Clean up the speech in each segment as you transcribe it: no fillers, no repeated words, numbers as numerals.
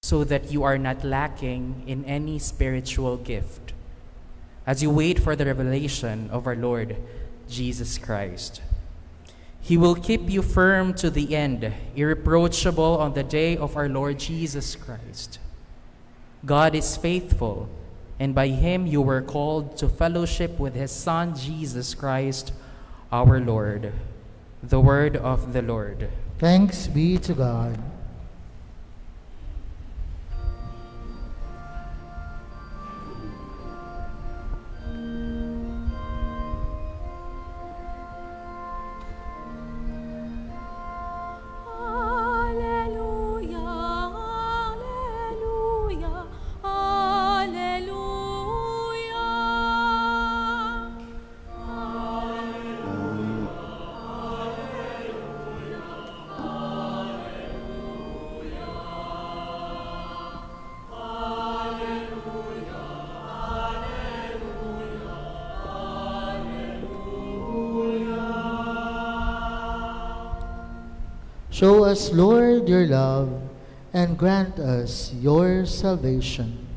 so that you are not lacking in any spiritual gift, as you wait for the revelation of our Lord Jesus Christ. He will keep you firm to the end, irreproachable on the day of our Lord Jesus Christ. God is faithful, and by him you were called to fellowship with his Son, Jesus Christ, our Lord. The word of the Lord. Thanks be to God. Show us, Lord, your love, and grant us your salvation.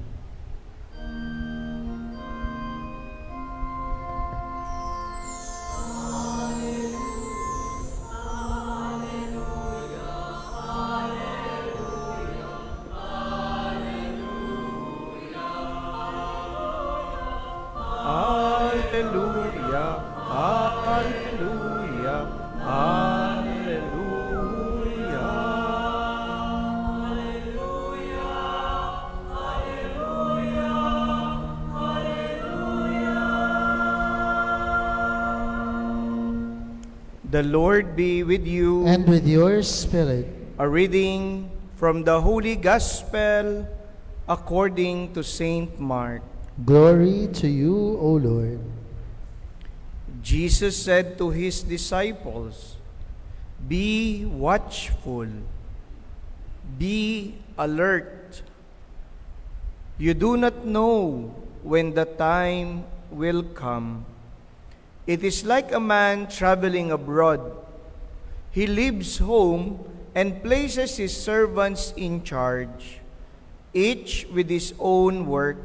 Hallelujah, hallelujah, hallelujah. The Lord be with you. And with your spirit. A reading from the Holy Gospel according to Saint Mark. Glory to you, O Lord. Jesus said to his disciples, "Be watchful, be alert. You do not know when the time will come. It is like a man traveling abroad. He leaves home and places his servants in charge, each with his own work,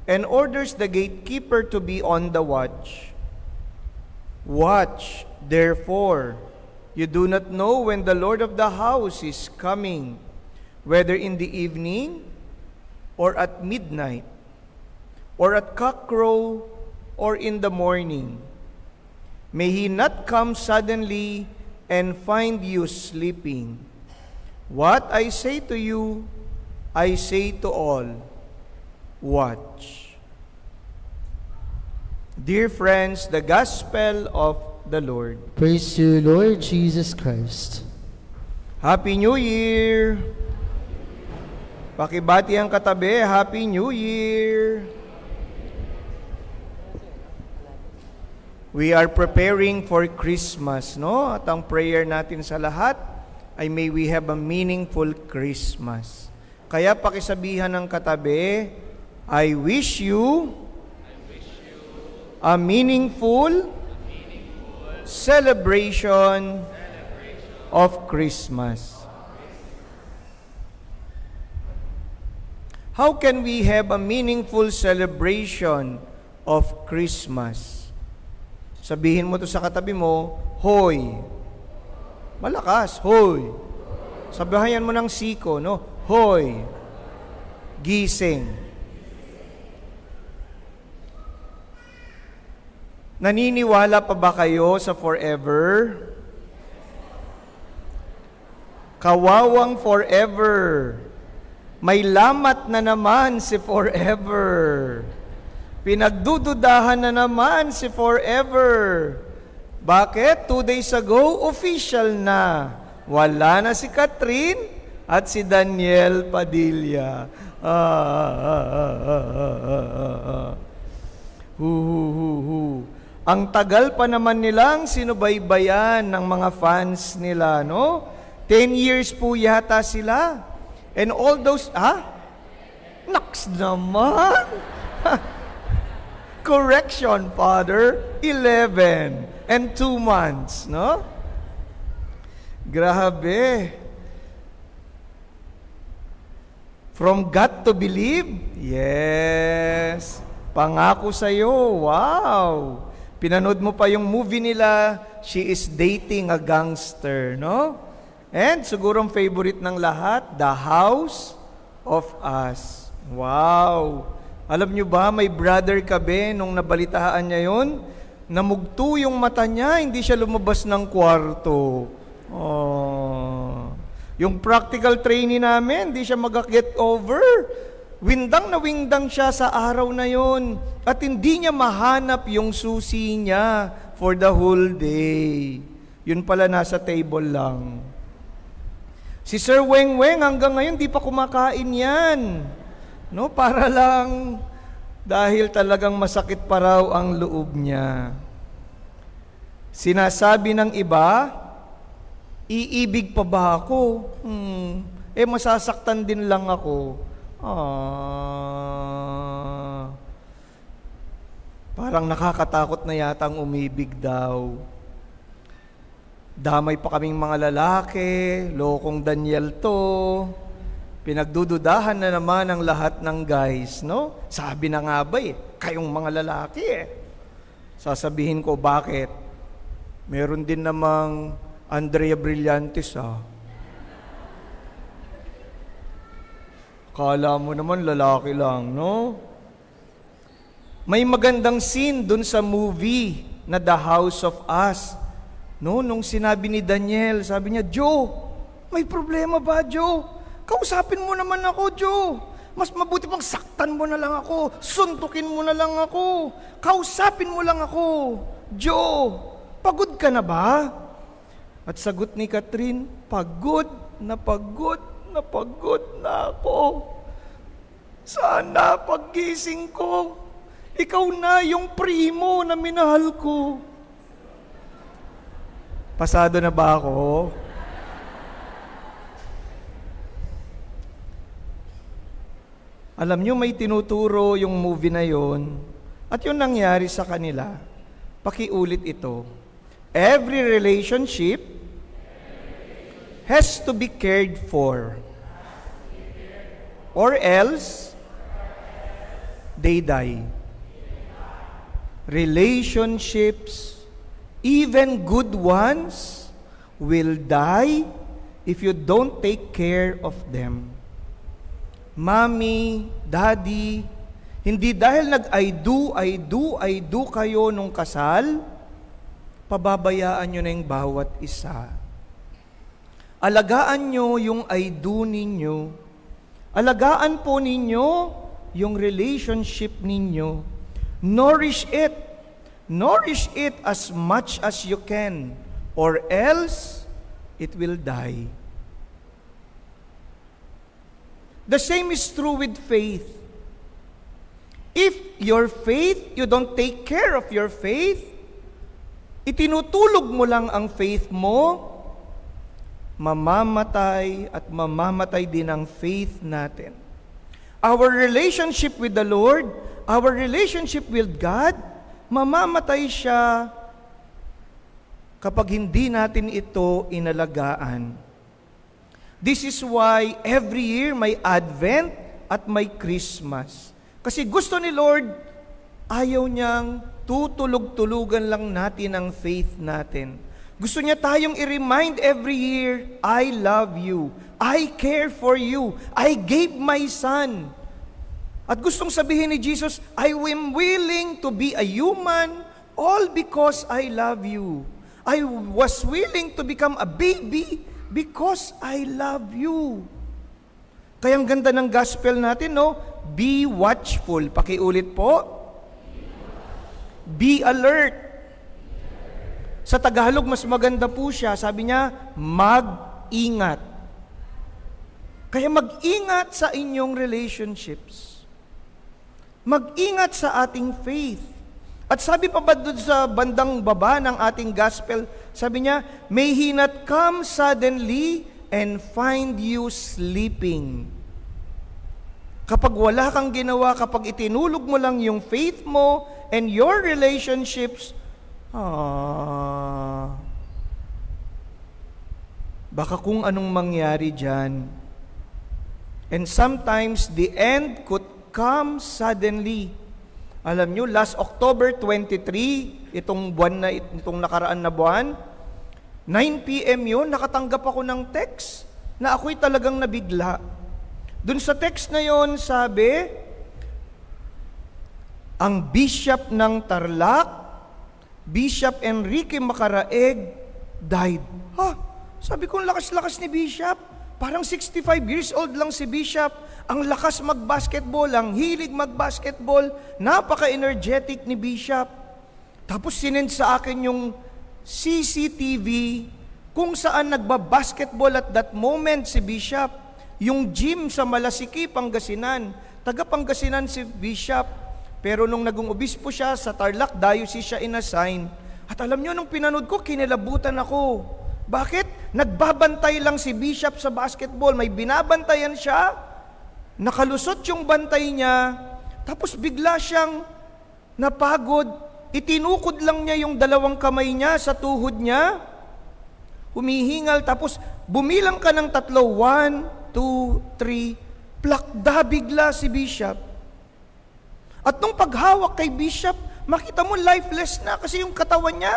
and orders the gatekeeper to be on the watch. Watch, therefore. You do not know when the Lord of the house is coming, whether in the evening, or at midnight, or at cockcrow, or in the morning. May he not come suddenly and find you sleeping. What I say to you, I say to all, watch." Dear friends, the Gospel of the Lord. Praise you, Lord Jesus Christ. Happy New Year! Pakibati ang katabi, Happy New Year! We are preparing for Christmas, no? At ang prayer natin sa lahat ay may we have a meaningful Christmas. Kaya pakisabihan ng katabi, I wish you a meaningful celebration of Christmas. How can we have a meaningful celebration of Christmas? Sabihin mo to sa katabi mo, hoy. Malakas, hoy. Sabihan mo ng siko, no? Hoy. Gising. Naniniwala pa ba kayo sa forever? Kawawang forever. May lamat na naman si forever. Pinagdududahan na naman si forever. Bakit? 2 days ago, official na. Wala na si Catherine at si Daniel Padilla. Ang tagal pa naman nilang sinubaybayan ng mga fans nila, no? 10 years po yata sila. And all those, Naks naman! Correction, Father, 11 and 2 months, no? Grabe. From God to believe? Yes. Pangako sa'yo. Wow. Pinanood mo pa yung movie nila, She is Dating a Gangster, no? And siguro ang favorite ng lahat, The House of Us. Wow. Alam nyo ba, may brother kabe, nung nabalitaan niya yun, namugto yung mata niya, hindi siya lumabas ng kwarto. Oh. Yung practical training namin, hindi siya mag-get over. Windang na windang siya sa araw na yon at hindi niya mahanap yung susi niya for the whole day. Yun pala nasa table lang. Si Sir Weng Weng hanggang ngayon di pa kumakain yan. No, para lang dahil talagang masakit pa raw ang loob niya. Sinasabi ng iba, iibig pa ba ako? Masasaktan din lang ako. Parang nakakatakot na yata ang umibig daw. Damay pa kaming mga lalaki, lokong Daniel to. Pinagdududahan na naman ang lahat ng guys, no? Sabi na nga ba kayong mga lalaki Sasabihin ko bakit? Meron din namang Andrea Brillantes Kala mo naman lalaki lang, no? May magandang scene dun sa movie na The House of Us. No, nung sinabi ni Daniel, sabi niya, Joe, may problema ba, Joe? Kausapin mo naman ako, Joe. Mas mabuti pang saktan mo na lang ako. Suntukin mo na lang ako. Kausapin mo lang ako. Joe, pagod ka na ba? At sagot ni Catherine, pagod na ako. Sana paggising ko, ikaw na yung primo na minahal ko. Pasado na ba ako? Alam nyo, may tinuturo yung movie na yon at yung nangyari sa kanila. Pakiulit ito. Every relationship has to be cared for, or else they die. Relationships, even good ones, will die if you don't take care of them. Mommy, Daddy, hindi dahil I do kayo nung kasal, pababayaan nyo na yung bawat isa. Alagaan nyo yung I do ninyo. Alagaan po ninyo yung relationship ninyo. Nourish it. Nourish it as much as you can, or else it will die. The same is true with faith. If your faith, you don't take care of your faith, itinutulog mo lang ang faith mo, mamamatay at mamamatay din ang faith natin. Our relationship with the Lord, our relationship with God, mamamatay siya kapag hindi natin ito inalagaan. This is why every year may Advent at may Christmas. Kasi gusto ni Lord, ayaw niyang tutulog-tulugan lang natin ang faith natin. Gusto niya tayong i-remind every year, I love you. I care for you. I gave my son. At gustong sabihin ni Jesus, I am willing to be a human all because I love you. I was willing to become a baby because I love you. Kaya ang ganda ng gospel natin, no? Be watchful. Pakiulit po. Be alert. Sa Tagalog, mas maganda po siya. Sabi niya, mag-ingat. Kaya mag-ingat sa inyong relationships. Mag-ingat sa ating faith. At sabi pa ba doon sa bandang baba ng ating gospel, sabi niya, may he not come suddenly and find you sleeping. Kapag wala kang ginawa, kapag itinulog mo lang yung faith mo and your relationships, baka kung anong mangyari dyan. And sometimes the end could come suddenly. Alam nyo, last October 23, itong nakaraan na buwan, 9 p.m. yun, nakatanggap ako ng text na ako'y talagang nabigla. Dun sa text na yon, sabi, ang Bishop ng Tarlac, Bishop Enrique Macaraeg, died. Sabi ko, lakas-lakas ni Bishop. Parang 65 years old lang si Bishop. Ang lakas mag-basketball, ang hilig mag-basketball. Napaka-energetic ni Bishop. Tapos sinend sa akin yung CCTV kung saan nagba-basketball at that moment si Bishop. Yung gym sa Malasiki, Pangasinan. Taga Pangasinan si Bishop. Pero nung naging obispo siya sa Tarlac Diocese siya inassign. At alam nyo, nung pinanood ko, kinilabutan ako. Bakit? Nagbabantay lang si Bishop sa basketball. May binabantayan siya. Nakalusot yung bantay niya. Tapos bigla siyang napagod. Itinukod lang niya yung dalawang kamay niya sa tuhod niya. Humihingal. Tapos bumilang ka ng 3. 1, 2, 3. Plakda bigla si Bishop. At nung paghawak kay Bishop, makita mo lifeless na kasi yung katawan niya,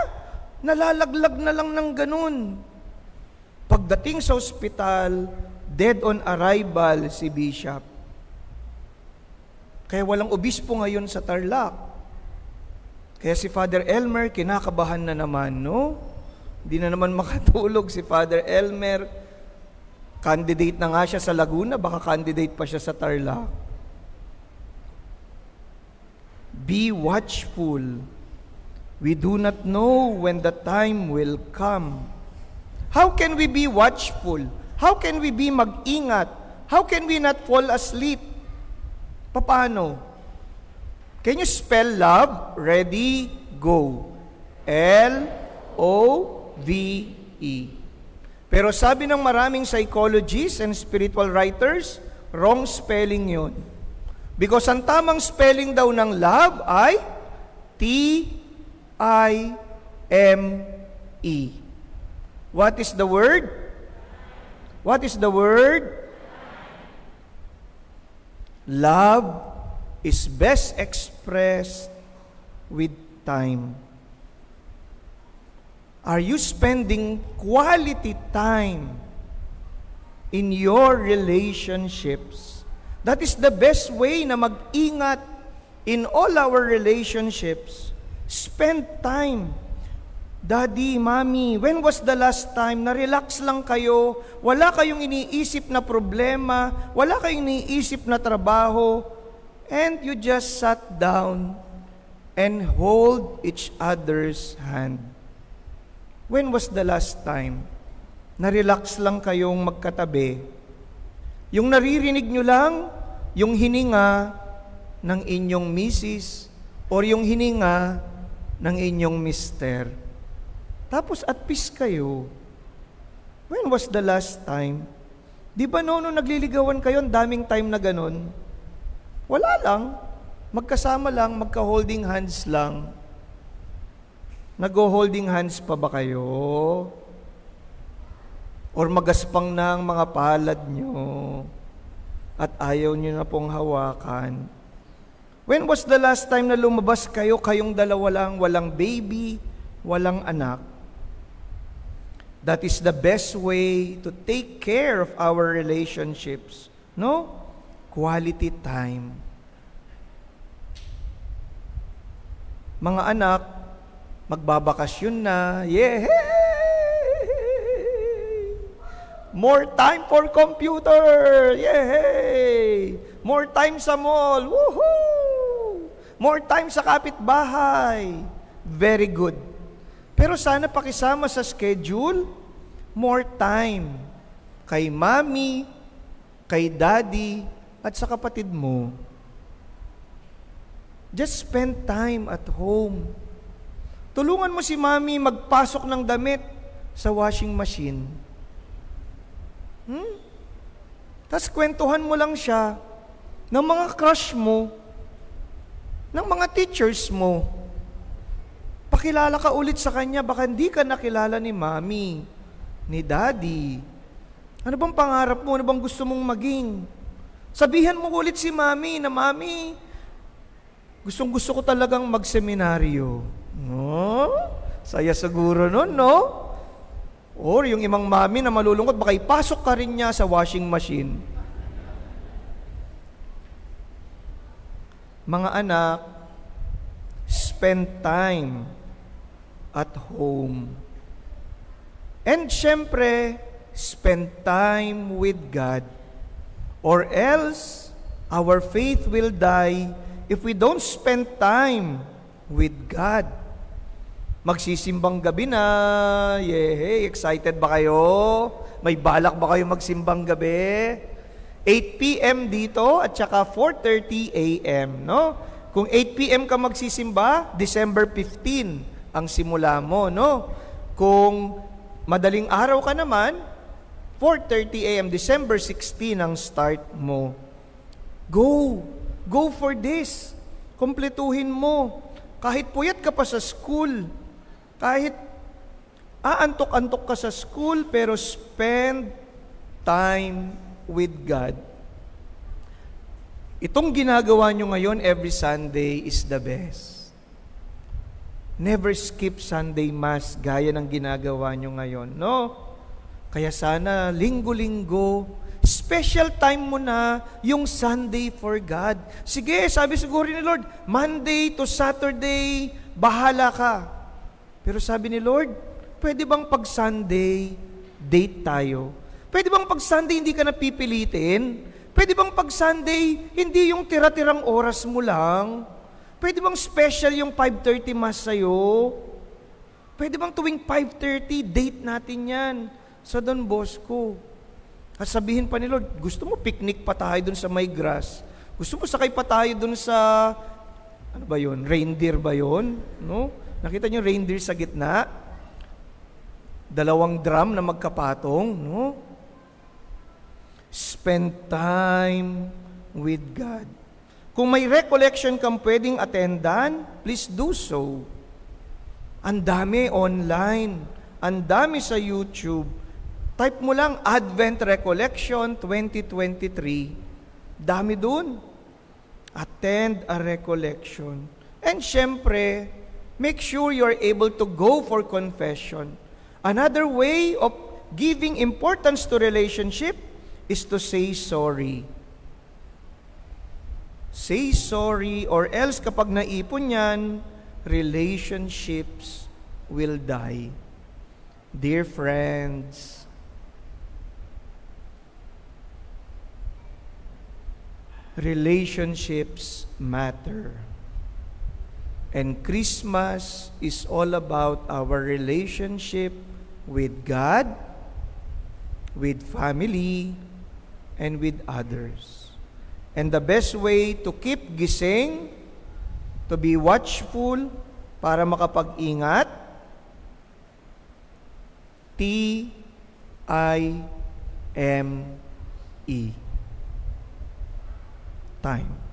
nalalaglag na lang ng ganun. Pagdating sa ospital, dead on arrival si Bishop. Kaya walang obispo ngayon sa Tarlac. Kaya si Father Elmer, kinakabahan na naman, no? Hindi na naman makatulog si Father Elmer. Candidate na nga siya sa Laguna, baka candidate pa siya sa Tarlac. Be watchful. We do not know when the time will come. How can we be watchful? How can we be mag-ingat? How can we not fall asleep? Paano? Can you spell love? Ready, go. L-O-V-E. Pero sabi ng maraming psychologists and spiritual writers, wrong spelling yun. Because ang tamang spelling daw ng love ay T-I-M-E. What is the word? What is the word? Love is best expressed with time. Are you spending quality time in your relationships? That is the best way na mag-ingat in all our relationships. Spend time. Daddy, Mommy, when was the last time na relax lang kayo, wala kayong iniisip na problema, wala kayong iniisip na trabaho, and you just sat down and hold each other's hand? When was the last time na relax lang kayong magkatabi? Yung naririnig nyo lang, yung hininga ng inyong misis or yung hininga ng inyong mister. Tapos at peace kayo. When was the last time? Di ba nung nagliligawan kayo, daming time na ganun? Wala lang. Magkasama lang, magka-holding hands lang. Nag-holding hands pa ba kayo? Or magaspang na ang mga palad nyo at ayaw nyo na pong hawakan. When was the last time na lumabas kayo, kayong dalawa lang, walang baby, walang anak? That is the best way to take care of our relationships. No? Quality time. Mga anak, magbabakasyon na. Yehey! More time for computer! Yehey! More time sa mall! Woohoo! More time sa kapitbahay! Very good. Pero sana pakisama sa schedule, more time kay Mommy, kay Daddy, at sa kapatid mo. Just spend time at home. Tulungan mo si Mommy magpasok ng damit sa washing machine. Tapos kwentuhan mo lang siya ng mga crush mo, ng mga teachers mo. Pakilala ka ulit sa kanya, baka hindi ka nakilala ni Mommy, ni Daddy. Ano bang pangarap mo? Ano bang gusto mong maging? Sabihan mo ulit si Mami na, Mami, gustong-gusto ko talagang magseminaryo. No? Saya siguro nun, no? Or yung imang mami na malulungkot, baka ipasok ka rin niya sa washing machine. Mga anak, spend time at home. And syempre, spend time with God. Or else, our faith will die if we don't spend time with God. Magsisimbang gabi na, yehey, excited ba kayo? May balak ba kayo magsimbang gabi? 8 p.m. dito at saka 4:30 a.m., no? Kung 8 p.m. ka magsisimba, December 15 ang simula mo, no? Kung madaling araw ka naman, 4:30 a.m., December 16 ang start mo. Go for this. Kompletuhin mo. Kahit puyat ka pa sa school, kahit aantok-antok ka sa school, pero spend time with God. Itong ginagawa nyo ngayon every Sunday is the best. Never skip Sunday Mass gaya ng ginagawa nyo ngayon, no? Kaya sana linggo-linggo, special time mo na yung Sunday for God. Sige, sabi siguro ni Lord, Monday to Saturday, bahala ka. Pero sabi ni Lord, pwede bang pag Sunday, date tayo? Pwede bang pag Sunday hindi ka napipilitin? Pwede bang pag Sunday, hindi yung tira-tirang oras mo lang? Pwede bang special yung 5:30 Mass sa'yo? Pwede bang tuwing 5:30, date natin yan sa Don Bosco? At sabihin pa ni Lord, gusto mo picnic pa tayo dun sa may grass? Gusto mo sakay pa tayo dun sa, ano ba yun? Reindeer ba yun? No? Nakita niyo reindeer sa gitna? 2 drum na magkapatong, no? Spend time with God. Kung may recollection kang pwedeng attendan, please do so. Ang dami online, ang dami sa YouTube. Type mo lang Advent Recollection 2023. Dami dun. Attend a recollection. And syempre, make sure you're able to go for confession. Another way of giving importance to relationship is to say sorry. Say sorry, or else kapag naipon yan, relationships will die. Dear friends, relationships matter. And Christmas is all about our relationship with God, with family, and with others. And the best way to keep gising, to be watchful, para makapag-ingat, T-I-M-E. Time.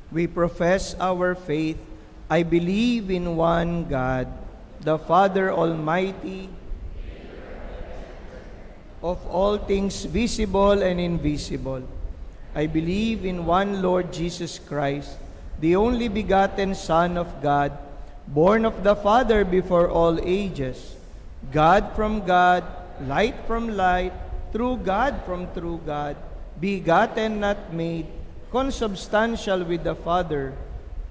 We profess our faith. I believe in one God, the Father Almighty, of all things visible and invisible. I believe in one Lord Jesus Christ, the only begotten Son of God, born of the Father before all ages, God from God, light from light, true God from true God, begotten, not made, consubstantial with the Father.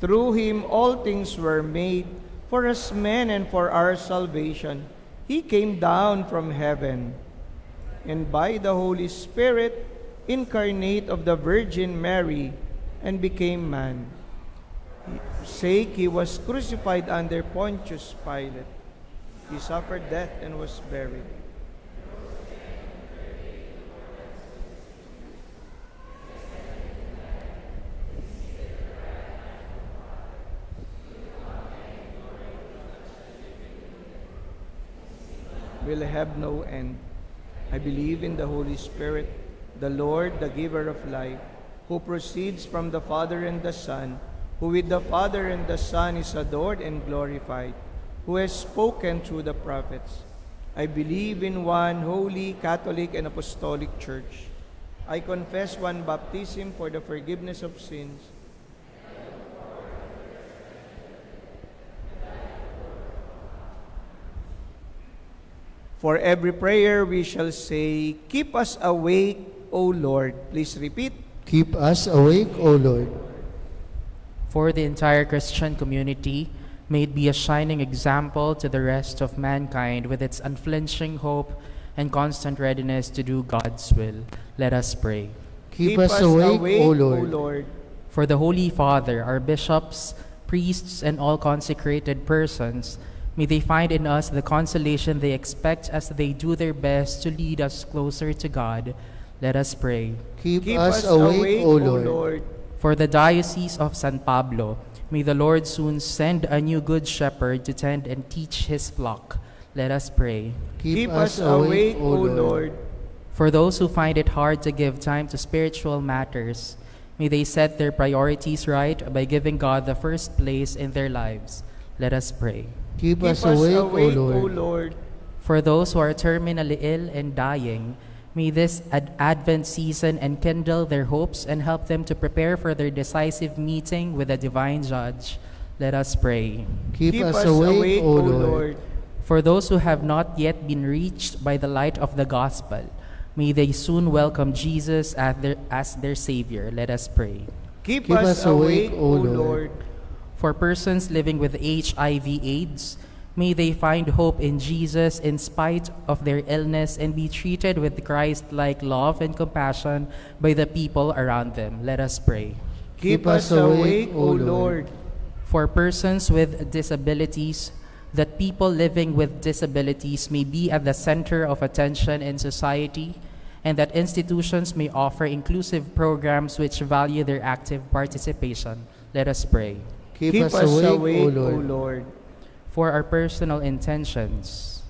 Through Him all things were made, for us men and for our salvation. He came down from heaven, and by the Holy Spirit, incarnate of the Virgin Mary, and became man. Sake He was crucified under Pontius Pilate. He suffered death and was buried. will have no end. I believe in the Holy Spirit, the Lord, the giver of life, who proceeds from the Father and the Son, who with the Father and the Son is adored and glorified, who has spoken through the prophets. I believe in one holy, Catholic, and Apostolic Church. I confess one baptism for the forgiveness of sins. For every prayer we shall say, "Keep us awake, O Lord." Please repeat. Keep us awake, O Lord. For the entire Christian community, may it be a shining example to the rest of mankind with its unflinching hope and constant readiness to do God's will. Let us pray. Keep us awake, O Lord. For the Holy Father, our bishops, priests, and all consecrated persons, may they find in us the consolation they expect as they do their best to lead us closer to God. Let us pray. Keep us awake, O Lord. For the Diocese of San Pablo, may the Lord soon send a new good shepherd to tend and teach his flock. Let us pray. Keep us awake, O Lord. For those who find it hard to give time to spiritual matters, may they set their priorities right by giving God the first place in their lives. Let us pray. Keep us awake, O Lord. For those who are terminally ill and dying, may this Advent season enkindle their hopes and help them to prepare for their decisive meeting with the divine judge. Let us pray. Keep us awake, O Lord. For those who have not yet been reached by the light of the gospel, may they soon welcome Jesus as their Savior. Let us pray. Keep us awake, O Lord. For persons living with HIV/AIDS, may they find hope in Jesus in spite of their illness and be treated with Christ-like love and compassion by the people around them. Let us pray. Keep us awake, O Lord. For persons with disabilities, that people living with disabilities may be at the center of attention in society, and that institutions may offer inclusive programs which value their active participation. Let us pray. Keep us awake, O Lord. For our personal intentions,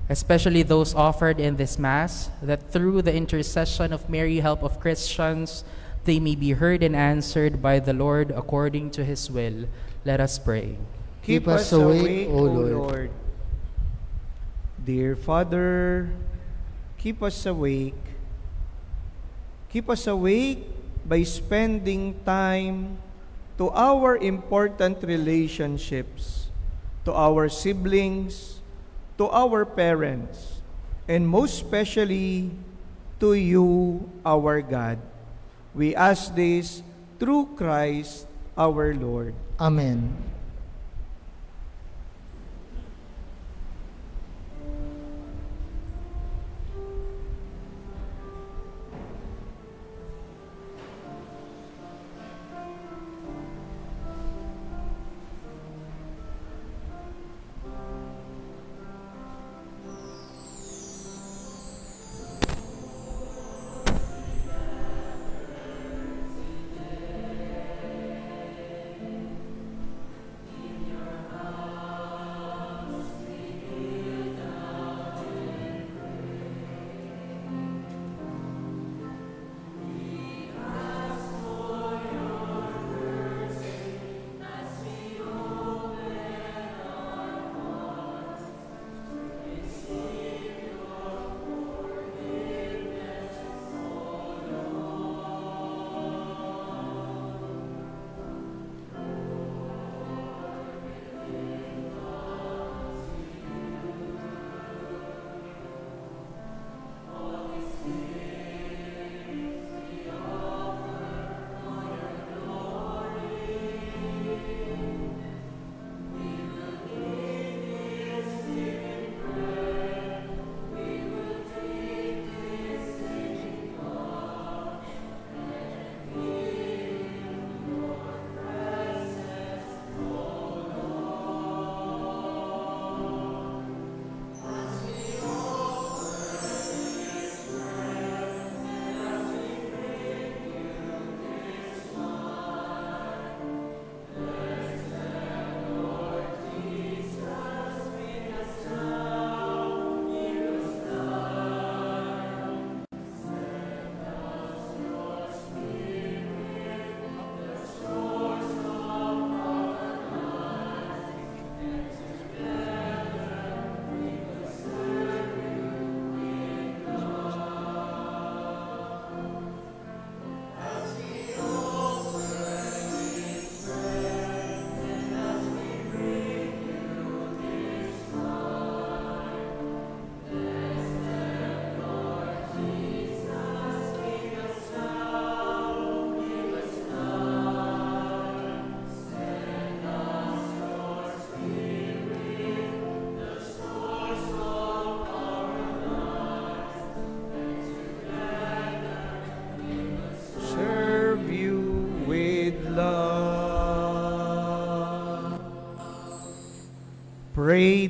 especially those offered in this Mass, that through the intercession of Mary, help of Christians, they may be heard and answered by the Lord according to his will. Let us pray. Keep us awake, O Lord. Dear Father, keep us awake. Keep us awake by spending time to our important relationships, to our siblings, to our parents, and most especially to you, our God. We ask this through Christ our Lord. Amen.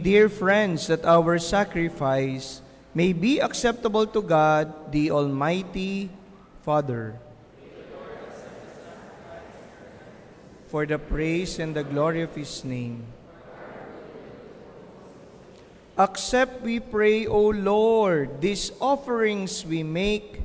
dear friends, that our sacrifice may be acceptable to God, the Almighty Father, for the praise and the glory of His name. Accept, we pray, O Lord, these offerings we make,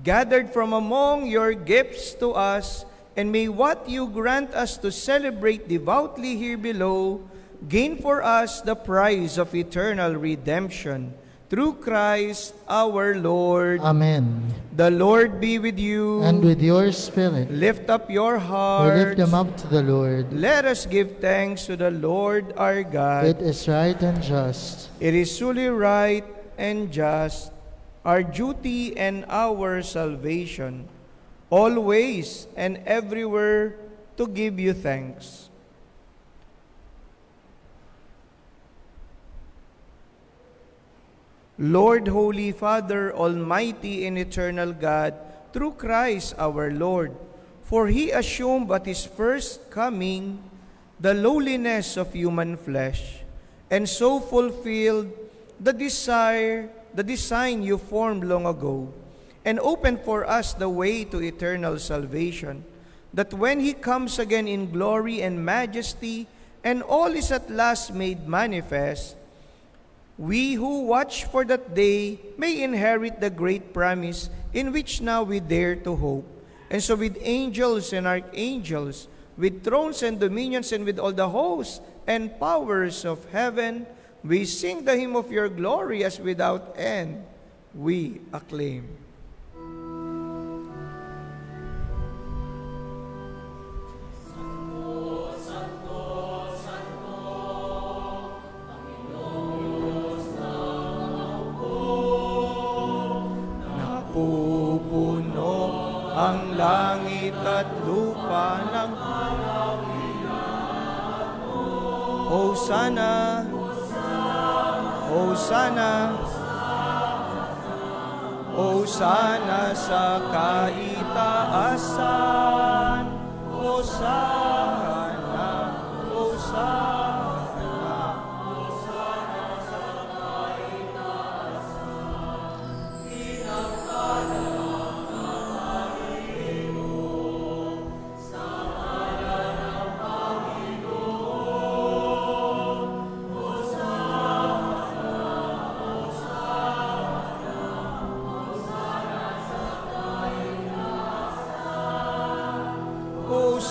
gathered from among your gifts to us, and may what you grant us to celebrate devoutly here below gain for us the prize of eternal redemption. Through Christ our Lord. Amen. The Lord be with you. And with your spirit. Lift up your We hearts. lift them up to the Lord. Let us give thanks to the Lord our God. It is right and just. It is truly right and just, our duty and our salvation, always and everywhere to give you thanks. Lord, Holy Father, Almighty and Eternal God, through Christ our Lord, for He assumed at His first coming the lowliness of human flesh, and so fulfilled the design you formed long ago, and opened for us the way to eternal salvation, that when He comes again in glory and majesty, and all is at last made manifest, we who watch for that day may inherit the great promise in which now we dare to hope. And so with angels and archangels, with thrones and dominions, and with all the hosts and powers of heaven, we sing the hymn of your glory as without end we acclaim. Napupuno ang langit at lupa ng Hosanna, Hosanna, Hosanna sa kaitaasan, Hosanna, Hosanna.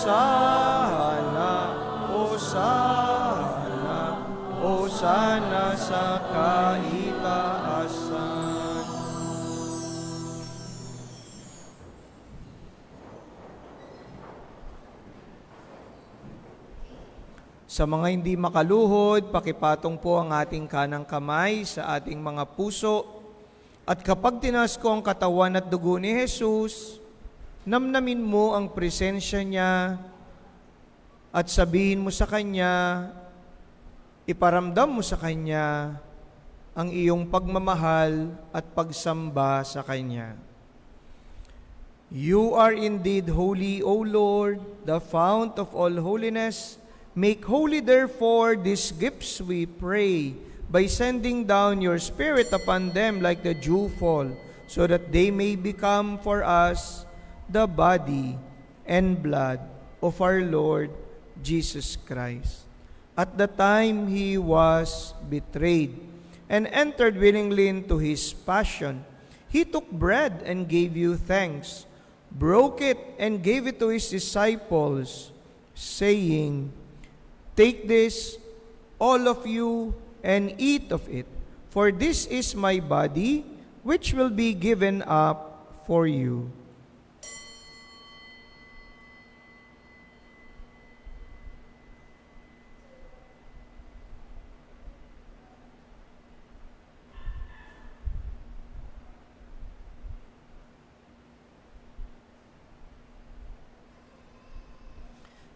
Hosanna, Hosanna, Hosanna sa kaitaasan. Sa mga hindi makaluhod, pakipatong po ang ating kanang kamay sa ating mga puso. At kapag tinaas ko ang katawan at dugo ni Jesus, namnamin mo ang presensya niya at sabihin mo sa Kanya, iparamdam mo sa Kanya ang iyong pagmamahal at pagsamba sa Kanya. You are indeed holy, O Lord, the fount of all holiness. Make holy, therefore, these gifts, we pray, by sending down your Spirit upon them like the dewfall, so that they may become for us the body and blood of our Lord Jesus Christ. At the time He was betrayed and entered willingly into His passion, He took bread and gave you thanks, broke it and gave it to His disciples, saying, "Take this, all of you, and eat of it, for this is my body, which will be given up for you."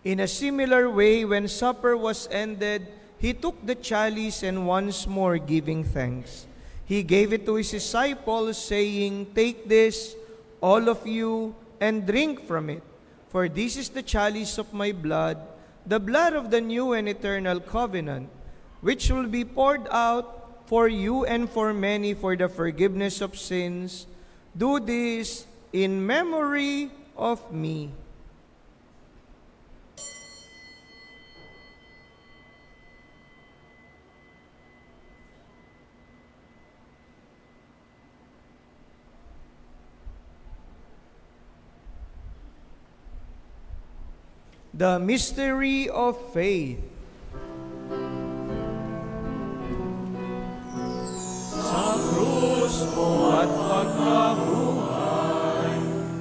In a similar way, when supper was ended, He took the chalice and once more giving thanks, He gave it to His disciples, saying, "Take this, all of you, and drink from it. For this is the chalice of my blood, the blood of the new and eternal covenant. which will be poured out for you and for many for the forgiveness of sins. Do this in memory of me. The mystery of faith. Sa krus mo at pagkabuhay,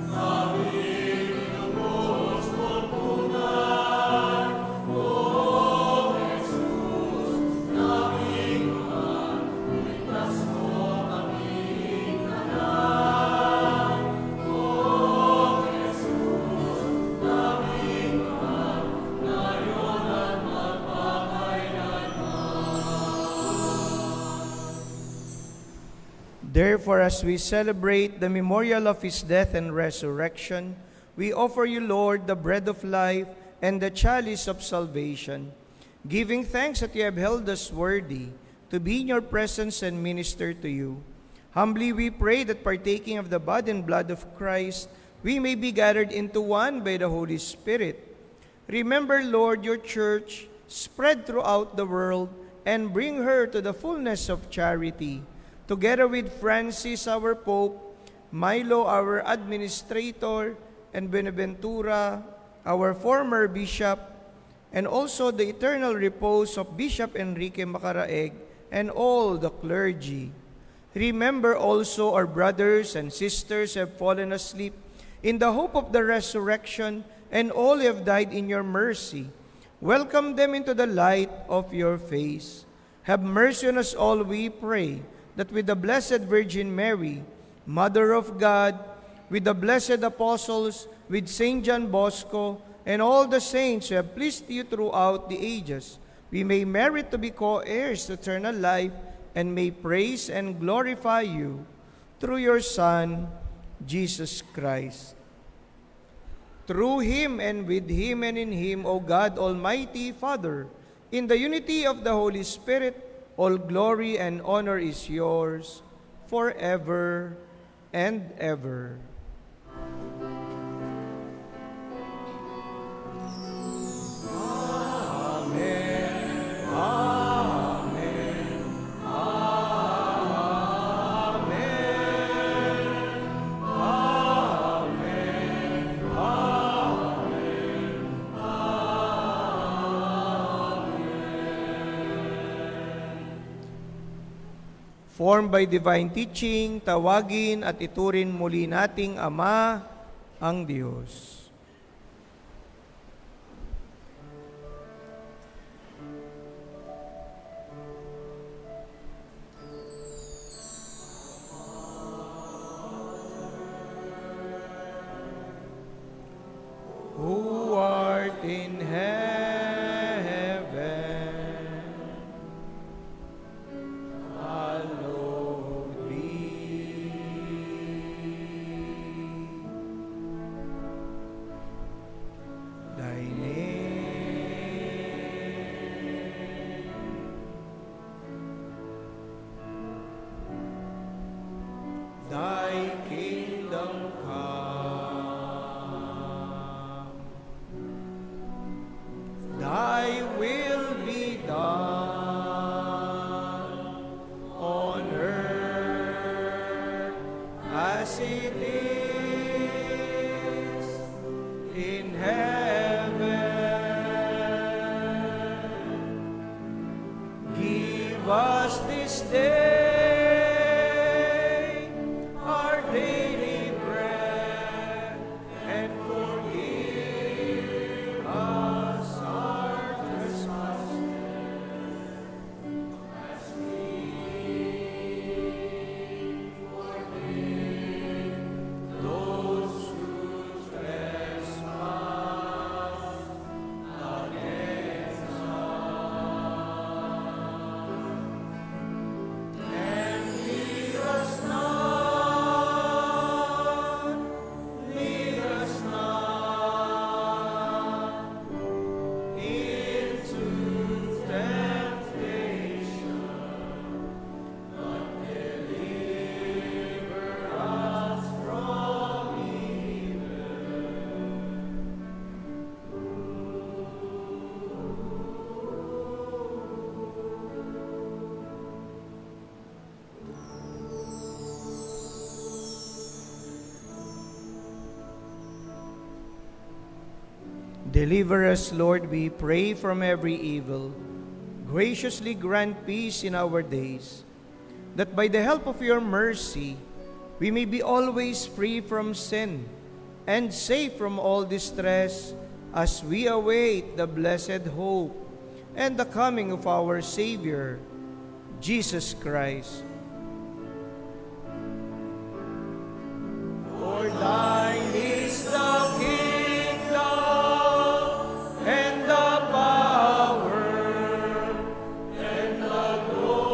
aming tinubos pagpunay, O Jesus, naming mahal, ligtas mo kaming tanan. O Jesus, naming mahal, ngayon at magpakailanman. Therefore, as we celebrate the memorial of His death and resurrection, we offer you, Lord, the bread of life and the chalice of salvation, giving thanks that you have held us worthy to be in your presence and minister to you. Humbly we pray that partaking of the body and blood of Christ, we may be gathered into one by the Holy Spirit. Remember, Lord, your church spread throughout the world and bring her to the fullness of charity. Together with Francis, our Pope, Milo, our administrator, and Benaventura, our former bishop, and also the eternal repose of Bishop Enrique Macaraeg and all the clergy. Remember also our brothers and sisters who have fallen asleep in the hope of the resurrection, and all who have died in your mercy. Welcome them into the light of your face. Have mercy on us all, we pray, that with the Blessed Virgin Mary, Mother of God, with the blessed apostles, with Saint John Bosco, and all the saints who have pleased you throughout the ages, we may merit to be co-heirs to eternal life, and may praise and glorify you through your Son, Jesus Christ. Through Him, and with Him, and in Him, O God, Almighty Father, in the unity of the Holy Spirit, all glory and honor is yours forever and ever. Amen. Amen. Amen. Amen. Formed by divine teaching, tawagin at iturin muli nating Ama ang Diyos. Who art in heaven, hallowed be thy name. Thy kingdom come, thy will be done on earth as it is in heaven. Give us this day our daily bread, and forgive us our trespasses, as we forgive those Deliver us, Lord, we pray, from every evil. Graciously grant peace in our days, that by the help of your mercy, we may be always free from sin and safe from all distress, as we await the blessed hope and the coming of our Savior, Jesus Christ. For thine is the kingdom and the power and the glory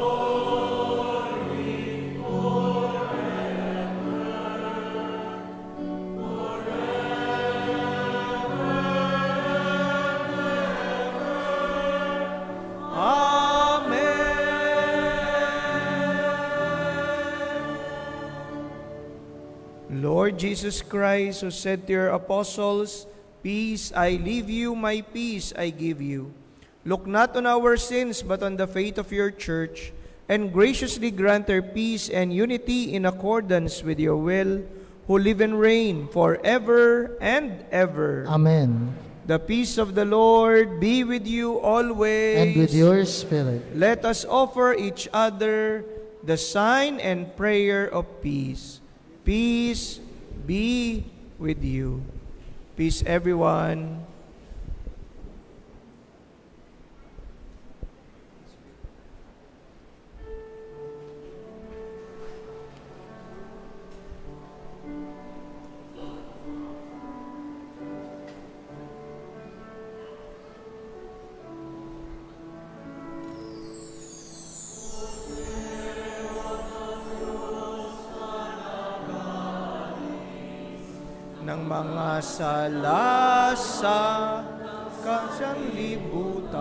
Lord Jesus Christ, who said to your apostles, "Peace I leave you, my peace I give you," look not on our sins, but on the faith of your church, and graciously grant her peace and unity in accordance with your will, who live and reign forever and ever. Amen. The peace of the Lord be with you always. And with your spirit. Let us offer each other the sign and prayer of peace. Peace be with you. Peace, everyone. Ng mga sala sa kasanlibutan.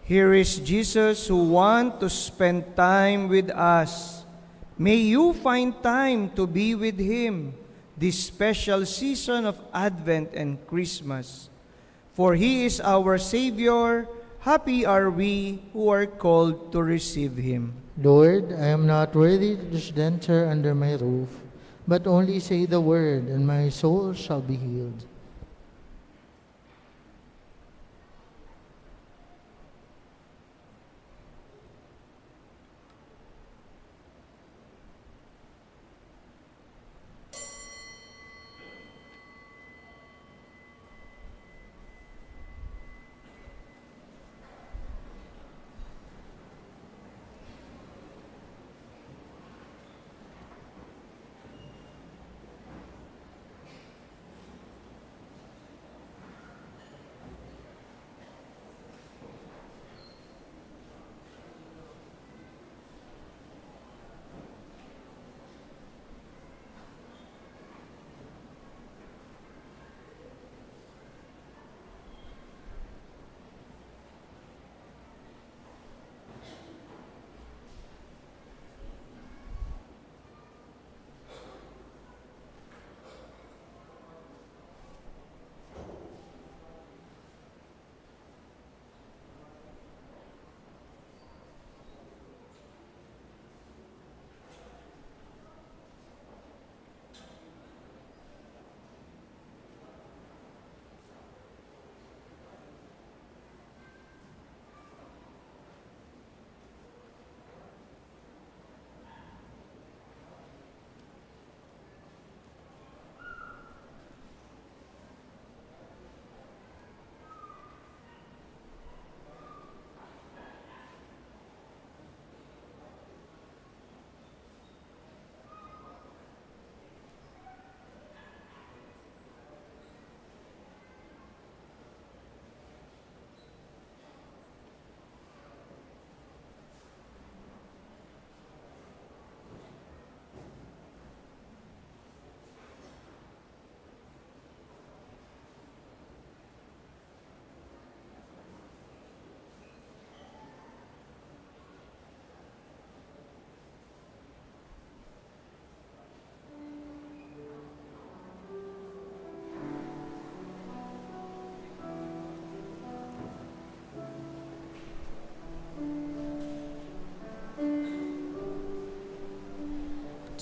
Here is Jesus who wants to spend time with us. May you find time to be with Him this special season of Advent and Christmas. For He is our Savior. Happy are we who are called to receive Him. Lord, I am not worthy that you should enter under my roof, but only say the word, and my soul shall be healed.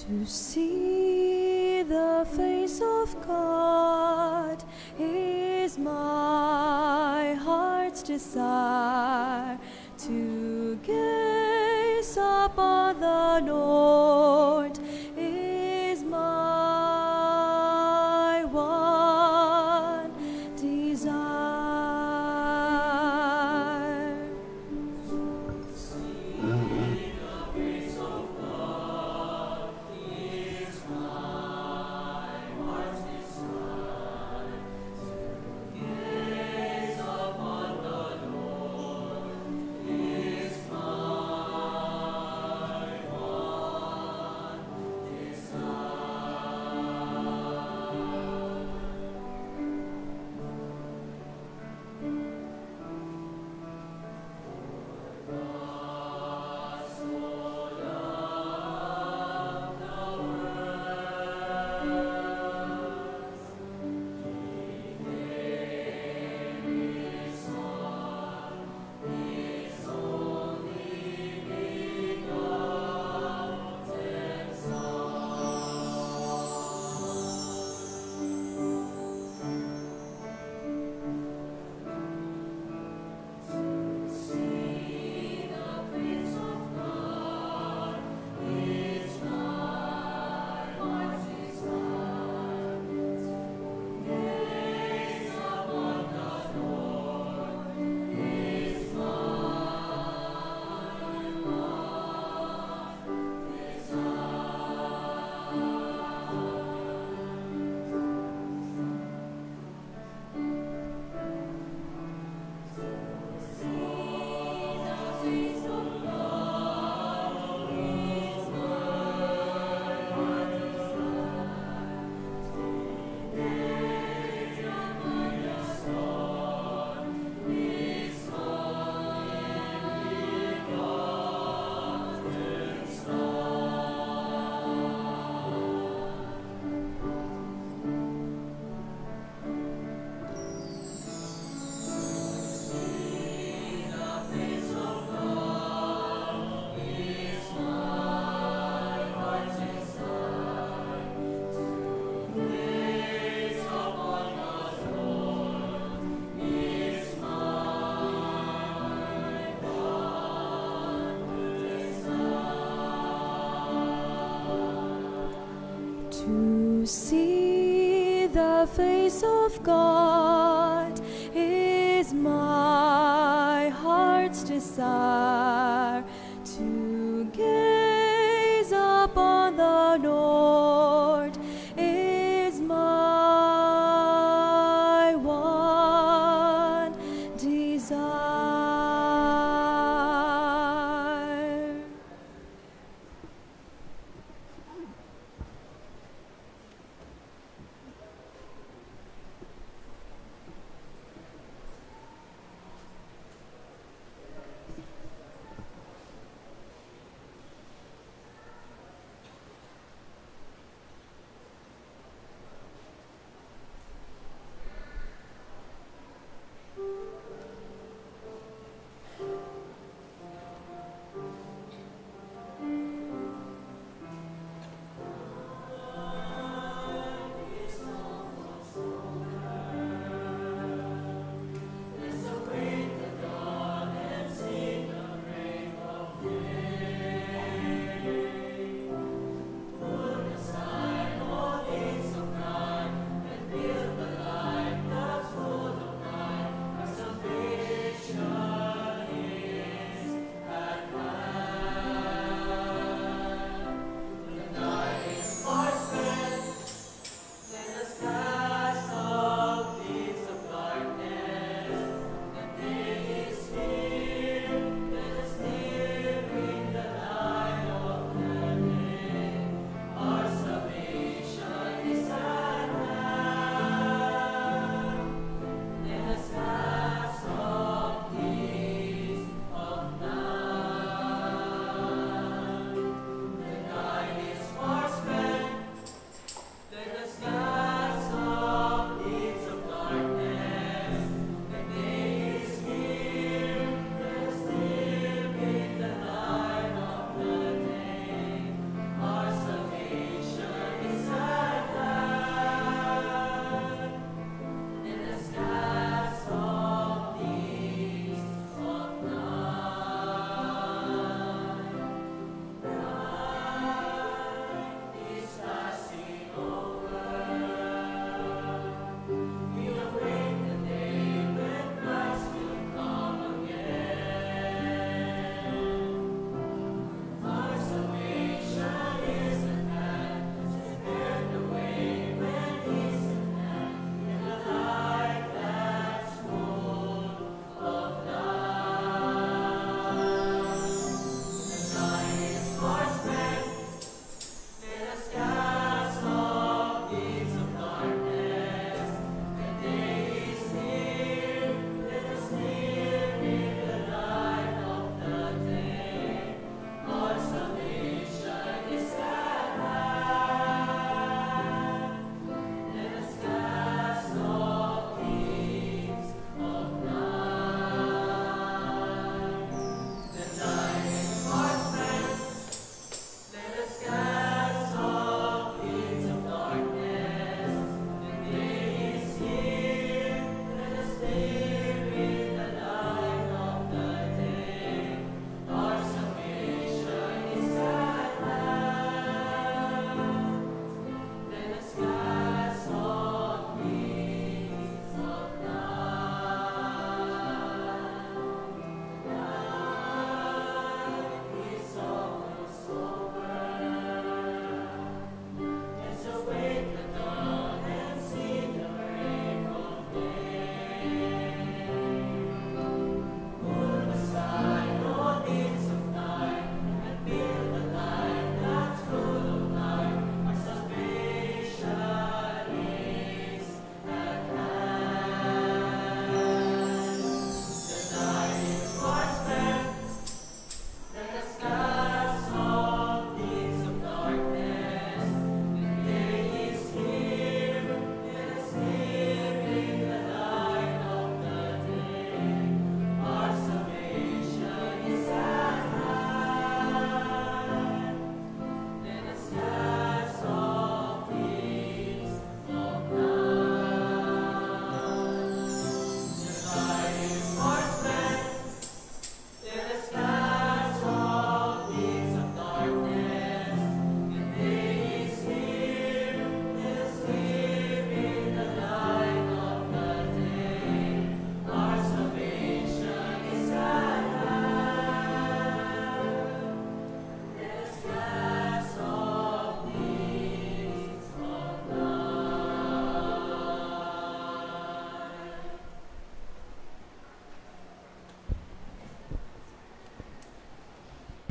To see the face of God is my heart's desire. To gaze upon the Lord is my one desire. To see the face of God is my heart's desire. To gaze upon the Lord is my one desire.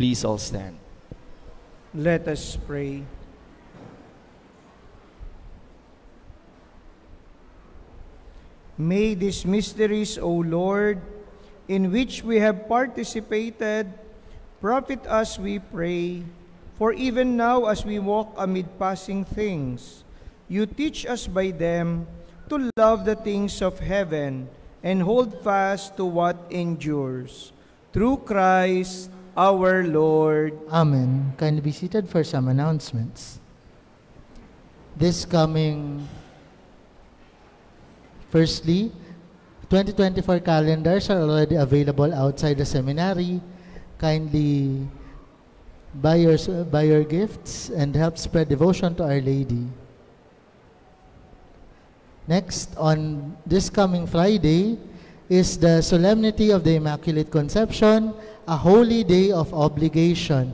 Please all stand. Let us pray. May these mysteries, O Lord, in which we have participated, profit us, we pray. For even now, as we walk amid passing things, you teach us by them to love the things of heaven and hold fast to what endures. Through Christ our Lord. Amen. Kindly be seated for some announcements. This coming, firstly, 2024 calendars are already available outside the seminary. Kindly buy your gifts and help spread devotion to Our Lady. Next, on this coming Friday, is the Solemnity of the Immaculate Conception, a holy day of obligation.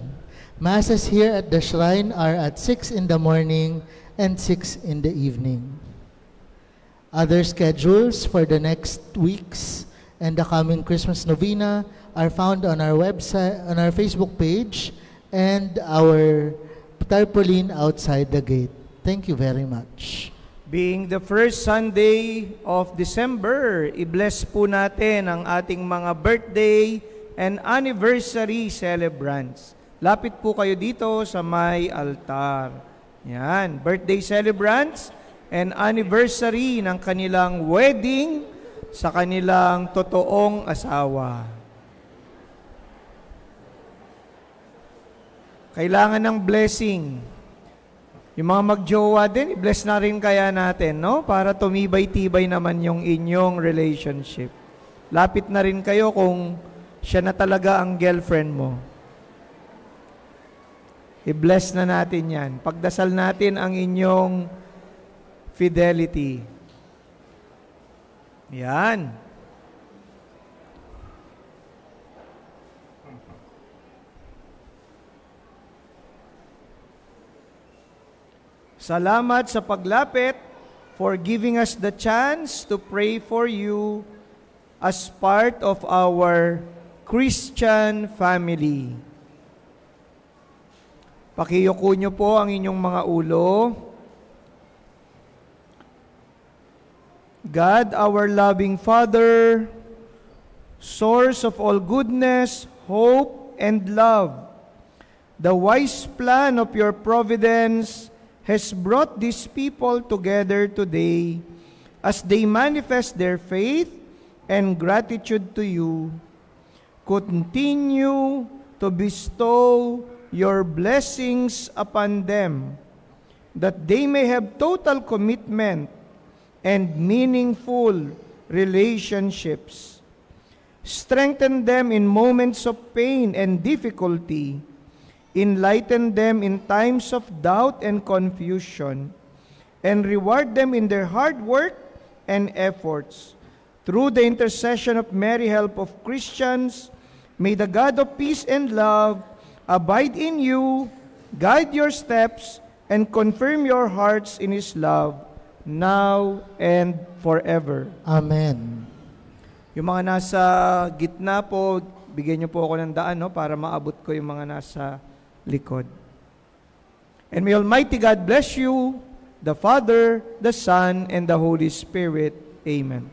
Masses here at the shrine are at 6 in the morning and 6 in the evening. Other schedules for the next weeks and the coming Christmas novena are found on our website, on our Facebook page, and our tarpaulin outside the gate. Thank you very much. Being the first Sunday of December, i-bless po natin ang ating mga birthday and anniversary celebrants. Lapit po kayo dito sa may altar. Yan, birthday celebrants and anniversary ng kanilang wedding sa kanilang totoong asawa. Kailangan ng blessing. Yung mga magjowa din, i-bless na rin kaya natin, no? Para tumibay-tibay naman yung inyong relationship. Lapit na rin kayo kung siya na talaga ang girlfriend mo. I-bless na natin yan. Pagdasal natin ang inyong fidelity. Yan. Salamat sa paglapit for giving us the chance to pray for you as part of our Christian family. Pakiyuko niyo po ang inyong mga ulo. God, our loving Father, source of all goodness, hope, and love, the wise plan of your providence has brought these people together today as they manifest their faith and gratitude to you. Continue to bestow your blessings upon them, that they may have total commitment and meaningful relationships. Strengthen them in moments of pain and difficulty. Enlighten them in times of doubt and confusion, and reward them in their hard work and efforts. Through the intercession of Mary, help of Christians, may the God of peace and love abide in you, guide your steps, and confirm your hearts in His love, now and forever. Amen. Yung mga nasa gitna po, bigyan niyo po ako ng daan, no, para maabot ko yung mga nasa likod. And may Almighty God bless you, the Father, the Son, and the Holy Spirit. Amen.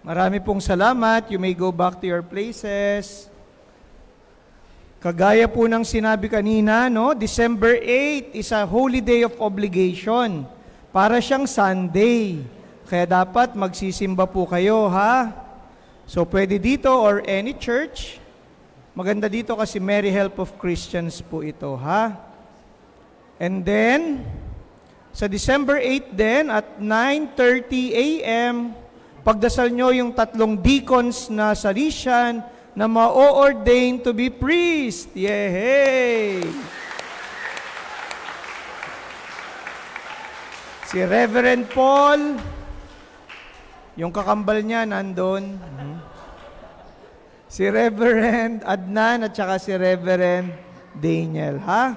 Marami pong salamat. You may go back to your places. Kagaya po ng sinabi kanina, no? December 8 is a holy day of obligation. Para siyang Sunday. Kaya dapat magsisimba po kayo, ha? So, pwede dito or any church. Maganda dito kasi Mary Help of Christians po ito, ha? And then, sa December 8 din, at 9:30 a.m., pagdasal nyo yung 3 deacons na Salesian na ma-ordain to be priest. Yay! Si Reverend Paul, yung kakambal niya nandun. Si Reverend Adnan at saka si Reverend Daniel, ha?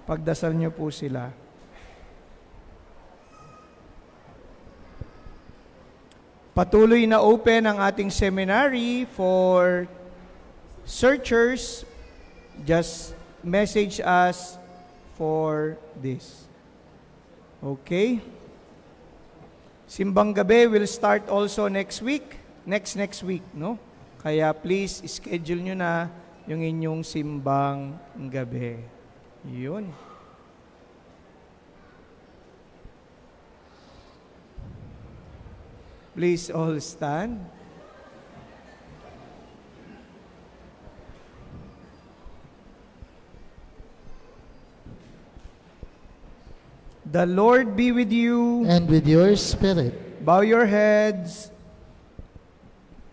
Pagdasal niyo po sila. Patuloy na open ang ating seminary for searchers. Just message us for this. Okay? Simbang gabi will start also next week. Next week, no? Kaya please, schedule nyo na yung inyong simbang gabi. Yun. Please all stand. The Lord be with you. And with your spirit. Bow your heads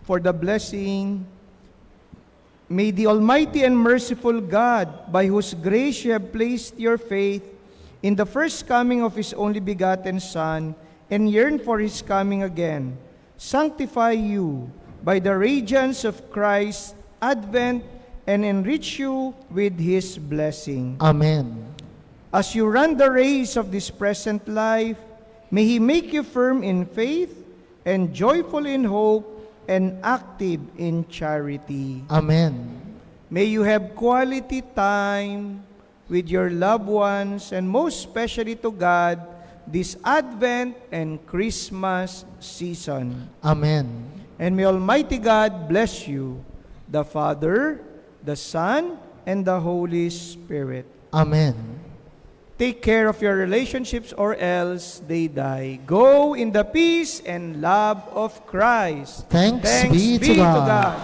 for the blessing. May the Almighty and merciful God, by whose grace you have placed your faith in the first coming of His only begotten Son, and yearn for His coming again, sanctify you by the radiance of Christ's advent, and enrich you with His blessing. Amen. As you run the race of this present life, may He make you firm in faith, and joyful in hope, and active in charity. Amen. May you have quality time with your loved ones, and most especially to God, this Advent and Christmas season. Amen. And may Almighty God bless you, the Father, the Son, and the Holy Spirit. Amen. Take care of your relationships or else they die. Go in the peace and love of Christ. Thanks be to God.